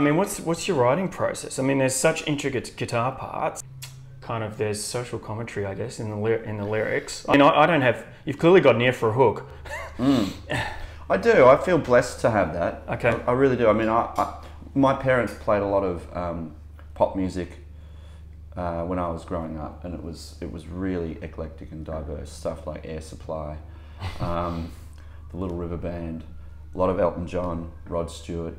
mean, what's your writing process? I mean, there's such intricate guitar parts. Kind of, there's social commentary, I guess, in the lyrics. I mean, I don't have. You've clearly got an ear for a hook. I do. I feel blessed to have that. Okay. I really do. I mean, my parents played a lot of pop music when I was growing up, and it was really eclectic and diverse stuff like Air Supply, the Little River Band, a lot of Elton John, Rod Stewart.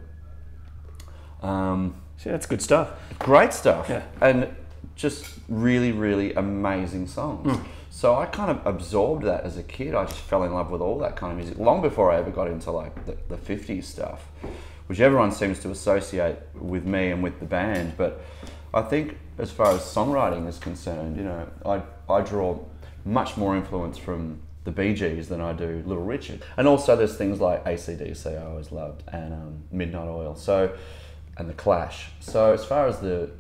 See, that's good stuff. Great stuff. Yeah. And just really, really amazing songs. So I kind of absorbed that as a kid. I just fell in love with all that kind of music long before I ever got into like the 50s stuff, which everyone seems to associate with me and with the band. But I think as far as songwriting is concerned, you know, I draw much more influence from the Bee Gees than I do Little Richard. And also there's things like AC/DC I always loved, and Midnight Oil, so, and The Clash. So as far as the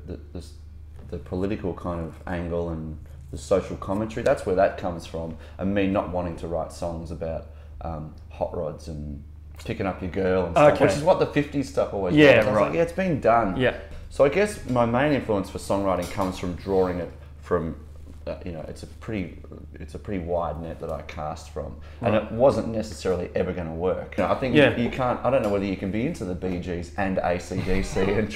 political kind of angle and the social commentary, that's where that comes from, and me not wanting to write songs about hot rods and picking up your girl and stuff, which is what the 50s stuff always was. I was like, yeah, it's been done. Yeah. So I guess my main influence for songwriting comes from drawing it from, you know, it's a pretty wide net that I cast from, and it wasn't necessarily ever going to work. You know, I think you can't. I don't know whether you can be into the Bee Gees and AC/DC and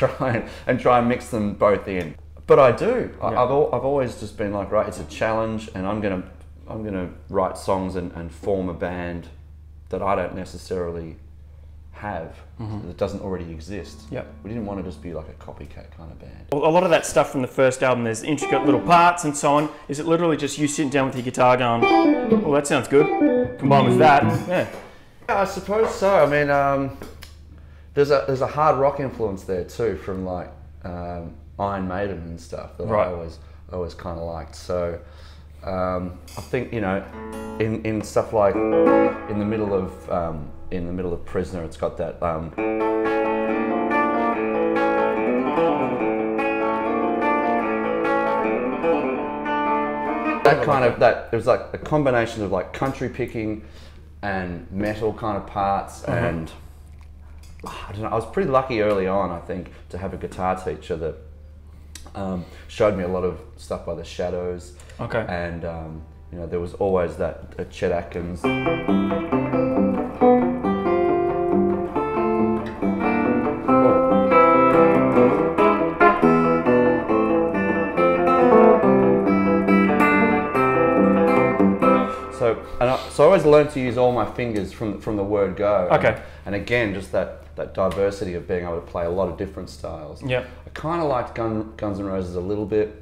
try and mix them both in. But I do. Yeah. I've always just been like, right, it's a challenge, and I'm gonna write songs and form a band that I don't necessarily have, that doesn't already exist. Yep. We didn't want to just be like a copycat kind of band. Well, a lot of that stuff from the first album, there's intricate little parts and so on. Is it literally just you sitting down with your guitar going, well, that sounds good, combined with that? Yeah. I suppose so. I mean, there's a hard rock influence there too, from like Iron Maiden and stuff that I always kind of liked. So I think, you know, in stuff like in the middle of Prisoner, it's got that it was like a combination of like country picking and metal kind of parts, and I don't know, I was pretty lucky early on, I think, to have a guitar teacher that showed me a lot of stuff by the Shadows. Okay. And you know, there was always that Chet Atkins. So I always learned to use all my fingers from the word go. Okay. And again, just that diversity of being able to play a lot of different styles. Yep. I kind of liked Guns N' Roses a little bit.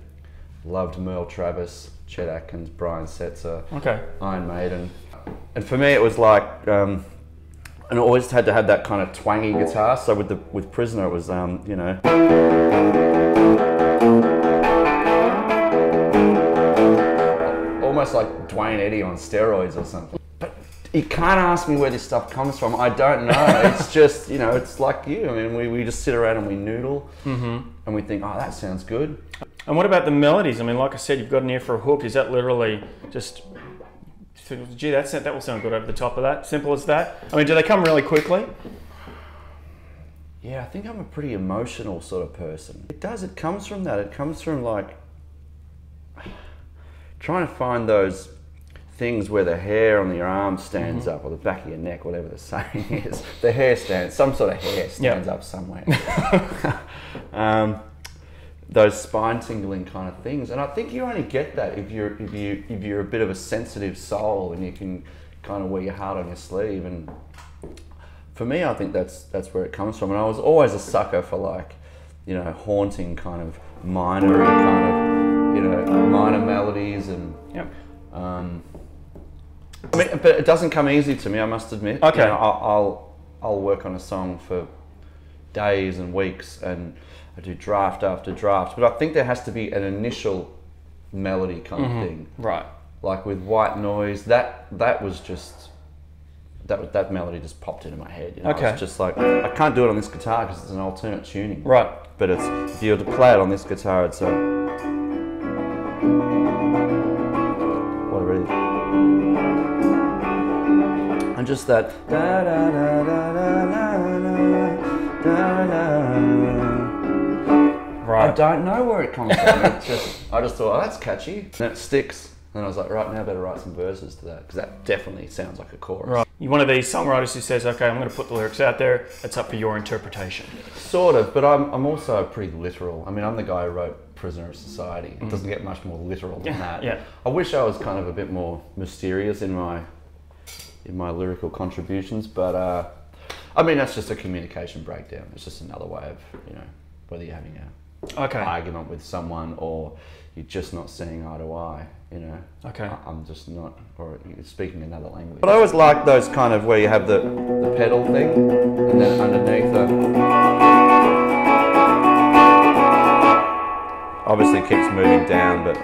Loved Merle Travis, Chet Atkins, Brian Setzer, Iron Maiden. And for me it was like, and I always had to have that kind of twangy guitar. So with Prisoner it was, you know, almost like Dwayne Eddy on steroids or something. But you can't ask me where this stuff comes from. I don't know. It's just, you know, it's like you. I mean, we just sit around and we noodle, and we think, oh, that sounds good. And what about the melodies? I mean, like I said, you've got an ear for a hook. Is that literally just, gee, that will sound good over the top of that? Simple as that? I mean, do they come really quickly? Yeah, I think I'm a pretty emotional sort of person. It does. It comes from that. It comes from like trying to find those things where the hair on your arm stands up, or the back of your neck, whatever the saying is. The hair stands, some sort of hair stands up somewhere. Those spine tingling kind of things, and I think you only get that if you're a bit of a sensitive soul and you can kind of wear your heart on your sleeve. And for me, I think that's where it comes from. And I was always a sucker for, like, you know, haunting kind of minor kind of, you know, minor melodies and. I mean, but it doesn't come easy to me, I must admit. Okay. You know, I'll work on a song for days and weeks, and I do draft after draft. But I think there has to be an initial melody kind of thing. Right. Like with White Noise, that was just that melody just popped into my head. You know? Okay. It's just like, I can't do it on this guitar because it's an alternate tuning. Right. But it's, if you were to play it on this guitar, it's a whatever it is. And just that da da da da da da da I don't know where it comes from. It's just, I just thought, oh, that's catchy. And it sticks. And I was like, right, now I better write some verses to that, because that definitely sounds like a chorus. Right. You're one of these songwriters who says, okay, I'm going to put the lyrics out there. It's up for your interpretation. Sort of, but I'm also pretty literal. I mean, I'm the guy who wrote Prisoner of Society. It doesn't get much more literal than that. Yeah. I wish I was kind of a bit more mysterious in my lyrical contributions, but I mean, that's just a communication breakdown. It's just another way of, you know, whether you're having an argument with someone or you're just not seeing eye to eye, you know. Okay. I'm just not, or you're speaking another language. But I always like those kind of where you have the pedal thing and then underneath obviously keeps moving down, but